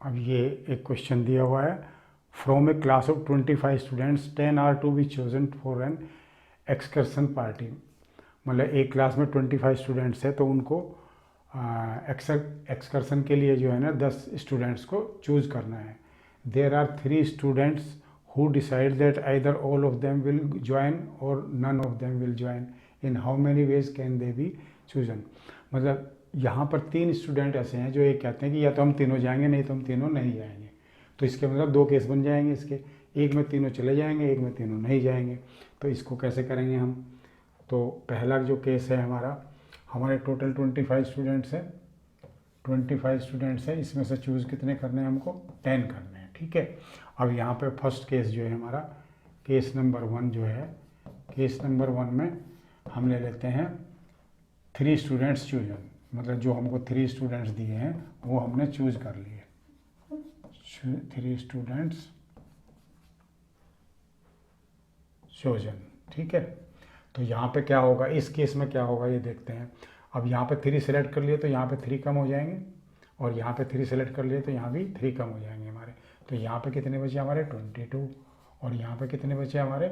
अब ये एक क्वेश्चन दिया हुआ है, from a class of 25 students 10 are to be chosen for an excursion party. मतलब एक क्लास में 25 स्टूडेंट्स है तो उनको एक्सकर्सन के लिए जो है ना 10 स्टूडेंट्स को चूज़ करना है। There are 3 students who decide that either all of them will join or none of them will join, in how many ways can they be chosen. मतलब यहाँ पर 3 स्टूडेंट ऐसे हैं जो एक कहते हैं कि या तो हम तीनों जाएंगे नहीं तो हम तीनों नहीं जाएंगे। तो इसके मतलब 2 केस बन जाएंगे इसके, एक में तीनों चले जाएंगे, एक में तीनों नहीं जाएंगे। तो इसको कैसे करेंगे हम? तो पहला जो केस है हमारे टोटल 25 स्टूडेंट्स हैं, 25 स्टूडेंट्स हैं, इसमें से चूज़ कितने करने हैं हमको? 10 करने हैं। ठीक है। अब यहाँ पे फर्स्ट केस जो है हमारा, केस नंबर 1 जो है, केस नंबर 1 में हम ले लेते हैं 3 स्टूडेंट्स चूजन। मतलब जो हमको 3 स्टूडेंट्स दिए हैं वो हमने चूज कर लिए, 3 स्टूडेंट्स चोजन। ठीक है। तो यहाँ पे क्या होगा, इस केस में क्या होगा ये देखते हैं। अब यहाँ पे 3 सेलेक्ट कर लिए तो यहाँ पे 3 कम हो जाएंगे, और यहाँ पे 3 सेलेक्ट कर लिए तो यहाँ भी 3 कम हो जाएंगे हमारे। तो यहाँ पे कितने बचे हमारे? 22, और यहाँ पे कितने बचे हमारे?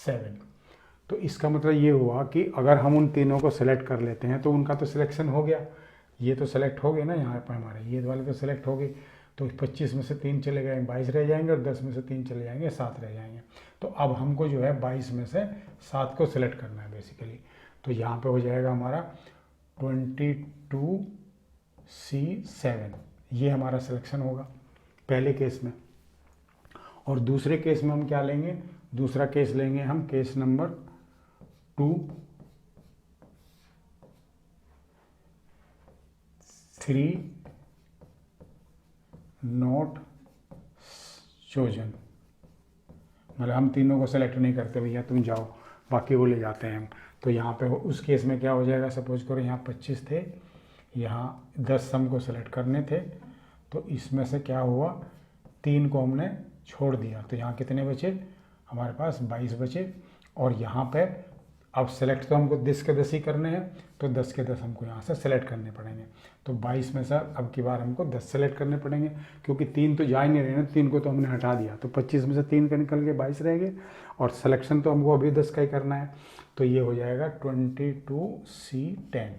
7। तो इसका मतलब ये हुआ कि अगर हम उन तीनों को सेलेक्ट कर लेते हैं तो उनका तो सिलेक्शन हो गया, ये तो सेलेक्ट हो गए ना यहाँ पर हमारे, ये वाले तो सेलेक्ट हो गए। तो 25 में से 3 चले गए, 22 रह जाएंगे, और 10 में से 3 चले जाएंगे, 7 रह जाएंगे। तो अब हमको जो है 22 में से 7 को सिलेक्ट करना है बेसिकली। तो यहाँ पे हो जाएगा हमारा 22C7, ये हमारा सिलेक्शन होगा पहले केस में। और दूसरे केस में हम क्या लेंगे? दूसरा केस लेंगे हम केस नंबर 2, 3 नॉट चोजन। मतलब हम तीनों को सेलेक्ट नहीं करते, भैया तुम जाओ, बाकी वो ले जाते हैं हम। तो यहाँ पे उस केस में क्या हो जाएगा, सपोज करो यहाँ 25 थे, यहाँ 10 हमको सेलेक्ट करने थे, तो इसमें से क्या हुआ, 3 को हमने छोड़ दिया। तो यहाँ कितने बचे हमारे पास? 22 बचे। और यहाँ पे अब सेलेक्ट तो हमको 10 के 10 ही करने हैं, तो 10 के 10 हमको यहाँ से सेलेक्ट करने पड़ेंगे। तो 22 में से अब की बार हमको 10 सेलेक्ट करने पड़ेंगे, क्योंकि 3 तो जा ही नहीं रहे ना, 3 को तो हमने हटा दिया। तो 25 में से 3 का निकल के 22 रहेंगे, और सिलेक्शन तो हमको अभी 10 का ही करना है। तो ये हो जाएगा 22C10,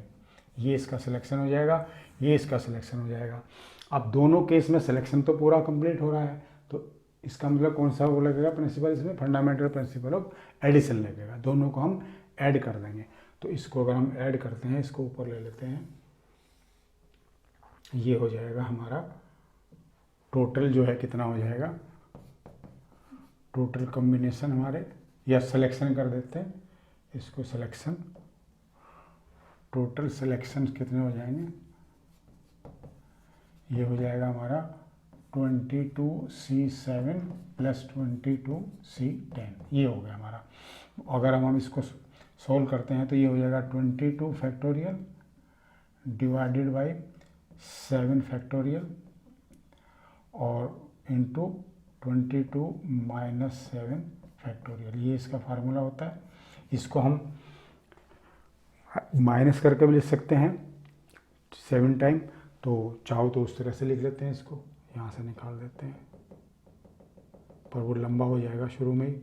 ये इसका सिलेक्शन हो जाएगा, ये इसका सिलेक्शन हो जाएगा। अब दोनों केस में सिलेक्शन तो पूरा कंप्लीट हो रहा है, तो इसका मतलब कौन सा वो लगेगा प्रिंसिपल? इसमें फंडामेंटल प्रिंसिपल ऑफ एडिशन लगेगा। दोनों को हम ऐड कर देंगे। तो इसको अगर हम ऐड करते हैं, इसको ऊपर ले लेते हैं, ये हो जाएगा हमारा टोटल जो है कितना हो जाएगा, टोटल कॉम्बिनेशन हमारे, या सिलेक्शन कर देते हैं इसको, सिलेक्शन, टोटल सिलेक्शन कितने हो जाएंगे, ये हो जाएगा हमारा 22C7 प्लस 22C10, ये हो गया हमारा। अगर हम इसको सोल्व करते हैं तो ये हो जाएगा 22 फैक्टोरियल डिवाइडेड बाई 7 फैक्टोरियल और इंटू 22 माइनस 7 फैक्टोरियल, ये इसका फार्मूला होता है। इसको हम माइनस करके भी लिख सकते हैं 7 टाइम, तो चाहो तो उस तरह से लिख लेते हैं, इसको यहाँ से निकाल देते हैं, पर वो लंबा हो जाएगा शुरू में ही,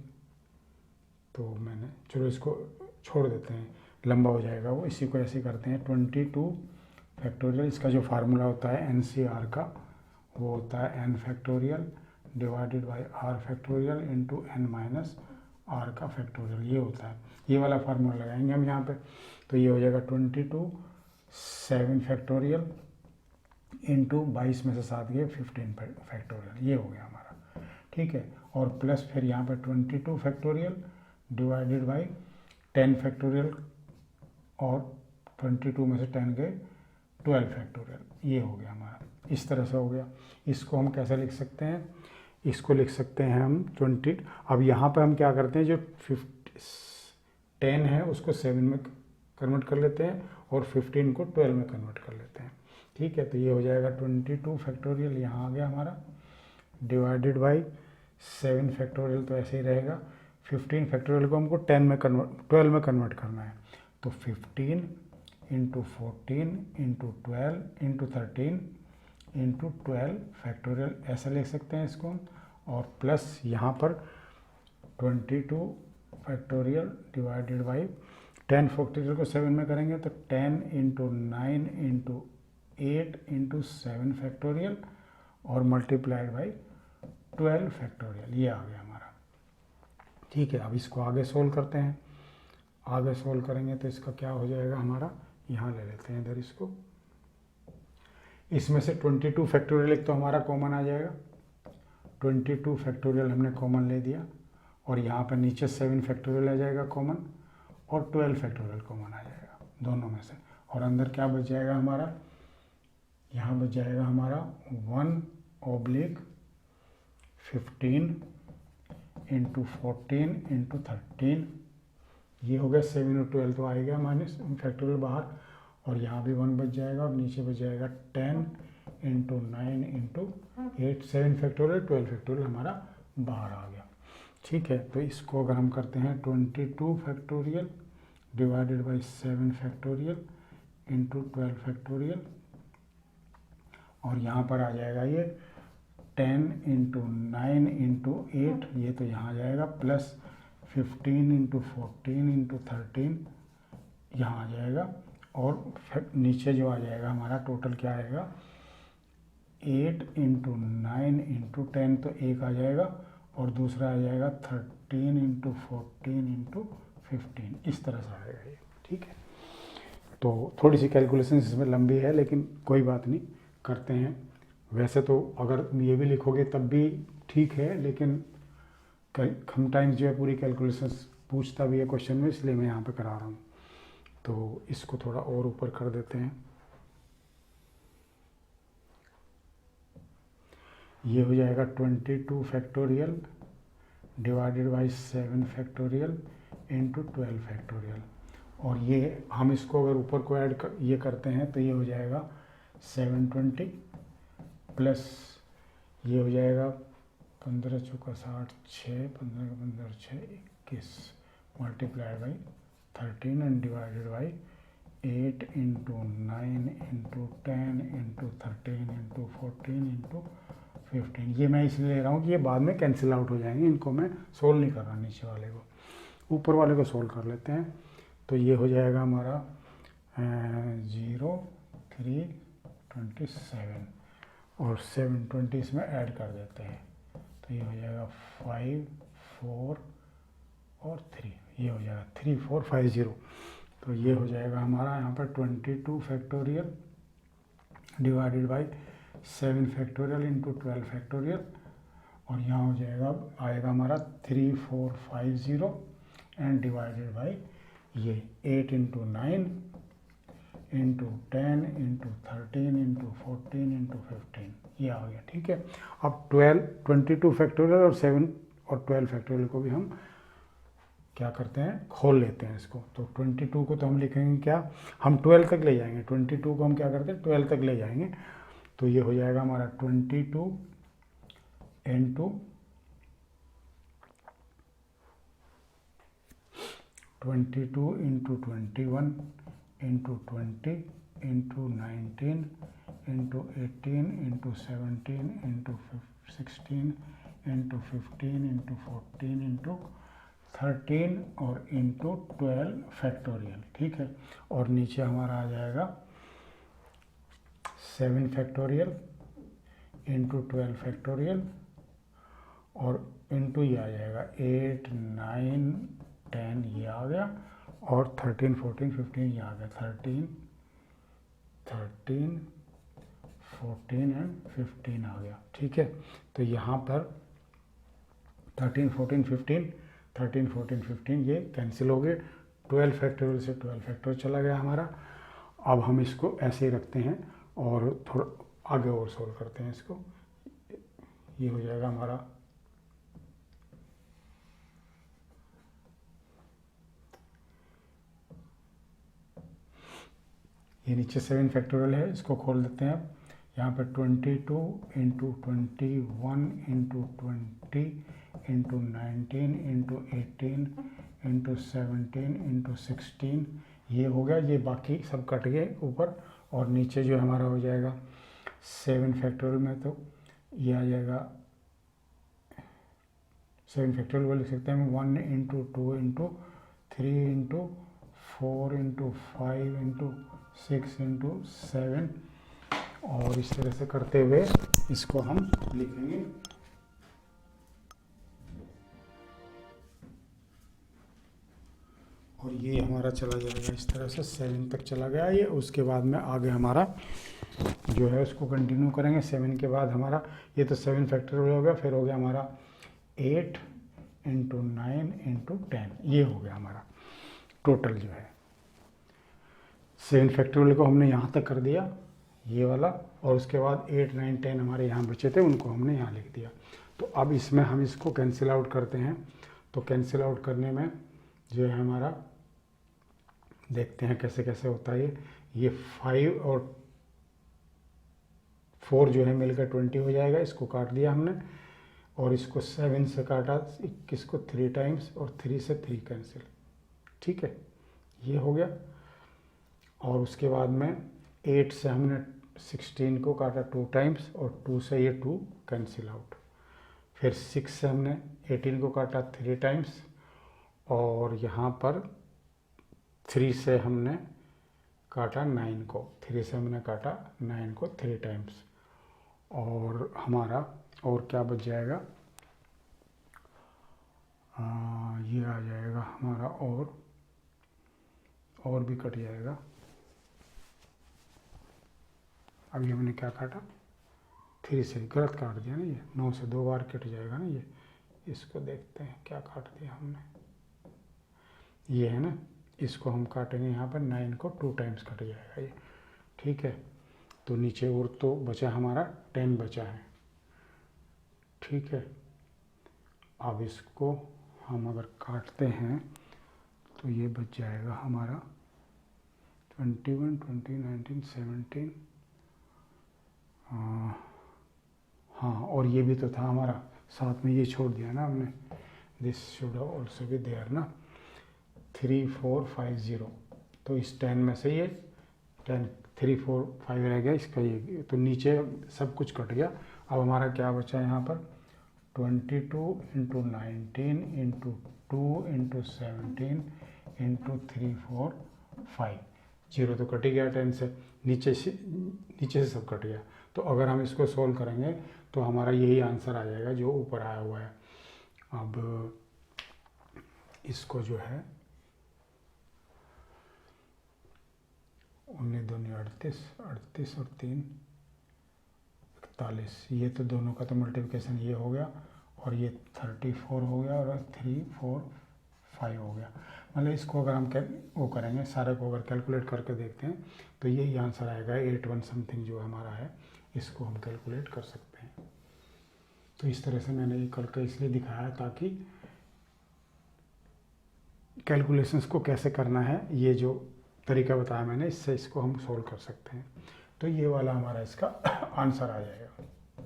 तो मैंने चलो इसको छोड़ देते हैं, लंबा हो जाएगा वो। इसी को ऐसे करते हैं 22 फैक्टोरियल, इसका जो फार्मूला होता है NCR का, वो होता है n factorial divided by r factorial into n minus r का फैक्टोरियल, ये होता है। ये वाला फार्मूला लगाएंगे हम यहाँ पे, तो ये हो जाएगा 22 7 फैक्टोरियल इंटू 22 में से 7 गए 15 फैक्टोरियल, ये हो गया हमारा। ठीक है। और प्लस फिर यहाँ पे 22 फैक्टोरियल डिवाइडेड बाई 10 फैक्टोरियल, और 22 में से 10 गए 12 फैक्टोरियल, ये हो गया हमारा। इस तरह से हो गया। इसको हम कैसे लिख सकते हैं? इसको लिख सकते हैं हम 20। अब यहाँ पे हम क्या करते हैं, जो 10 है उसको 7 में कन्वर्ट कर लेते हैं, और 15 को 12 में कन्वर्ट कर लेते हैं। ठीक है। तो ये हो जाएगा 22 फैक्टोरियल, यहाँ आ गया हमारा, डिवाइडेड बाई 7 फैक्टोरियल, तो ऐसे ही रहेगा। 15 फैक्टोरियल को हमको 12 में कन्वर्ट करना है, तो 15 into 14 into 12 into 13, into 12 factorial, ऐसा लिख सकते हैं इसको हम, और प्लस यहाँ पर 22 फैक्टोरियल डिवाइडेड बाई 10 फैक्टोरियल को 7 में करेंगे तो 10 इंटू 9 इंटू 8 इंटू 7 फैक्टोरियल और मल्टीप्लाइड बाई 12 फैक्टोरियल, ये आ गया हमारा। ठीक है, अब इसको आगे सोल्व करते हैं। आगे सोल्व करेंगे तो इसका क्या हो जाएगा हमारा, यहाँ ले लेते हैं इधर इसको। इसमें से 22 फैक्टोरियल एक तो हमारा कॉमन आ जाएगा, 22 फैक्टोरियल हमने कॉमन ले दिया, और यहाँ पर नीचे 7 फैक्टोरियल आ जाएगा कॉमन, और 12 फैक्टोरियल कॉमन आ जाएगा दोनों में से। और अंदर क्या बच जाएगा हमारा, यहाँ बच जाएगा हमारा 1/15 इंटू 14 इंटू 13, ये हो गया 7 और 12 तो आएगा माइनस फैक्टोरियल बाहर, और यहाँ भी 1 बच जाएगा, और नीचे बच जाएगा 10 इंटू 9 इंटू 8, 7 फैक्टोरियल 12 फैक्टोरियल हमारा बाहर आ गया। ठीक है, तो इसको अगर हम करते हैं 22 factorial divided by 7 factorial into 12 factorial, और यहाँ पर आ जाएगा ये 10 इंटू 9 इंटू 8, ये तो यहाँ आ जाएगा, प्लस 15 इंटू 14 इंटू 13 यहाँ आ जाएगा, और नीचे जो आ जाएगा हमारा टोटल क्या आएगा, 8 इंटू 9 इंटू 10 तो 1 आ जाएगा, और दूसरा आ जाएगा 13 इंटू 14 इंटू 15, इस तरह से आएगा ये। ठीक है, तो थोड़ी सी कैलकुलेशन इसमें लंबी है, लेकिन कोई बात नहीं, करते हैं। वैसे तो अगर ये भी लिखोगे तब भी ठीक है, लेकिन समटाइम्स जो है पूरी कैलकुलेशन पूछता भी है क्वेश्चन में, इसलिए मैं यहाँ पे करा रहा हूँ। तो इसको थोड़ा और ऊपर कर देते हैं। ये हो जाएगा 22 factorial divided by 7 factorial into 12 factorial, और ये हम इसको अगर ऊपर को ऐड ये करते हैं तो ये हो जाएगा 720 प्लस ये हो जाएगा 15 चौका 60, 6 15 का 15 6 21 multiplied by 13 and divided by 8 into 9 into 10 into 13 into 14 into 15। ये मैं इसलिए ले रहा हूँ कि ये बाद में कैंसिल आउट हो जाएंगे, इनको मैं सोल्व नहीं कर रहा नीचे वाले को, ऊपर वाले को सोल्व कर लेते हैं। तो ये हो जाएगा हमारा 0 3 27 और 720 इसमें ऐड कर देते हैं, तो ये हो जाएगा 5 4 और 3, ये हो जाएगा 3450। तो ये हो जाएगा हमारा यहाँ पर 22 factorial divided by 7 factorial into 12 factorial, और यहाँ हो जाएगा आएगा हमारा 3450 एंड डिवाइडेड बाई ये 8 into 9 into 10 into 13 into 14 into 15, ये आ गया। ठीक है, अब 22 फैक्टोरियल और 7 और 12 फैक्टोरियल को भी हम क्या करते हैं, खोल लेते हैं इसको। तो 22 को तो हम लिखेंगे क्या, हम 12 तक ले जाएंगे, 22 को हम क्या करते हैं 12 तक ले जाएंगे। तो ये हो जाएगा हमारा 22 into 21 into 20 into 19 into 18 into 17 into 16 into 15 into 14 into 13 और इंटू 12 फैक्टोरियल। ठीक है, और नीचे हमारा आ जाएगा 7 फैक्टोरियल इंटू 12 फैक्टोरियल, और इंटू ये आ जाएगा 8 9 10, ये आ गया, और 13 14 15 ये आ गया, 13 14 एंड 15 आ गया। ठीक है, तो यहाँ पर 13 14 15 ये कैंसिल हो गए, 12 फैक्टोरियल से 12 फैक्टोरियल चला गया हमारा। अब हम इसको ऐसे ही रखते हैं और थोड़ा आगे और सोल्व करते हैं इसको। ये हो जाएगा हमारा ये नीचे 7 फैक्टोरियल है, इसको खोल देते हैं। अब यहाँ पर 22 into 21 into 20 into 19 into 18 into 17 into 16 ये हो गया, ये बाकी सब कट गए ऊपर, और नीचे जो हमारा हो जाएगा 7 फैक्टोरियल में तो ये आ जाएगा, 7 फैक्टोरियल को लिख सकते हैं हम 1 into 2 into 3 into 4 into 5 into 6 into 7, और इस तरह से करते हुए इसको हम लिखेंगे। और ये हमारा चला जाएगा इस तरह से 7 तक चला गया ये। उसके बाद में आगे हमारा जो है उसको कंटिन्यू करेंगे। 7 के बाद हमारा ये तो 7 फैक्टोरियल हो गया, फिर हो गया हमारा 8 इंटू 9 इंटू 10, ये हो गया हमारा टोटल जो है। 7 फैक्टोरियल को हमने यहाँ तक कर दिया ये वाला, और उसके बाद 8 9 10 हमारे यहाँ बचे थे, उनको हमने यहाँ लिख दिया। तो अब इसमें हम इसको कैंसिल आउट करते हैं। तो कैंसिल आउट करने में जो है हमारा, देखते हैं कैसे कैसे होता है ये 5 और 4 जो है मिलकर 20 हो जाएगा, इसको काट दिया हमने। और इसको 7 से काटा, 21 को 3 टाइम्स, और 3 से 3 कैंसिल, ठीक है, ये हो गया। और उसके बाद में 8 से हमने 16 को काटा 2 टाइम्स, और 2 से ये 2 कैंसिल आउट। फिर 6 से हमने 18 को काटा 3 टाइम्स, और यहाँ पर 3 से हमने काटा 9 को, 3 से हमने काटा 9 को 3 टाइम्स। और हमारा और क्या बच जाएगा, ये आ जाएगा हमारा, और भी कट जाएगा। अभी हमने क्या काटा, 3 से गलत काट दिया ना, ये 9 से 2 बार कट जाएगा ना ये। इसको देखते हैं क्या काट दिया हमने, ये है ना, इसको हम काटेंगे यहाँ पर 9 को 2 टाइम्स कट जाएगा ये, ठीक है। तो नीचे और तो बचा हमारा 10 बचा है, ठीक है। अब इसको हम अगर काटते हैं तो ये बच जाएगा हमारा 21 20 19 17, हाँ, और ये भी तो था हमारा, साथ में ये छोड़ दिया ना हमने, this should also be there ना, 3 4 5 0। तो इस 10 में से ये 10 3 4 5 रह गया, इसका ये, तो नीचे सब कुछ कट गया। अब हमारा क्या बचा यहाँ पर, 22 इंटू 19 इंटू 2 इंटू 17 इंटू 3 4 5, 0 तो कट ही गया 10 से, नीचे से सब कट गया। तो अगर हम इसको सोल्व करेंगे तो हमारा यही आंसर आ जाएगा जो ऊपर आया हुआ है। अब इसको जो है 19 दूनी 38, 38 और 3 41, ये तो दोनों का तो मल्टीप्लिकेशन ये हो गया, और ये 34 हो गया, और 3 4 5 हो गया। मतलब इसको अगर हम वो करेंगे, सारे को अगर कैलकुलेट करके देखते हैं तो यही आंसर आएगा 81 समथिंग जो हमारा है, इसको हम कैलकुलेट कर सकते हैं। तो इस तरह से मैंने ये करके इसलिए दिखाया ताकि कैलकुलेशंस को कैसे करना है, ये जो तरीका बताया मैंने, इससे इसको हम सोल्व कर सकते हैं। तो ये वाला हमारा इसका आंसर आ जाएगा,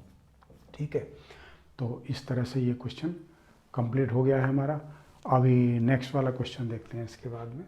ठीक है। तो इस तरह से ये क्वेश्चन कंप्लीट हो गया है हमारा। अभी नेक्स्ट वाला क्वेश्चन देखते हैं इसके बाद में।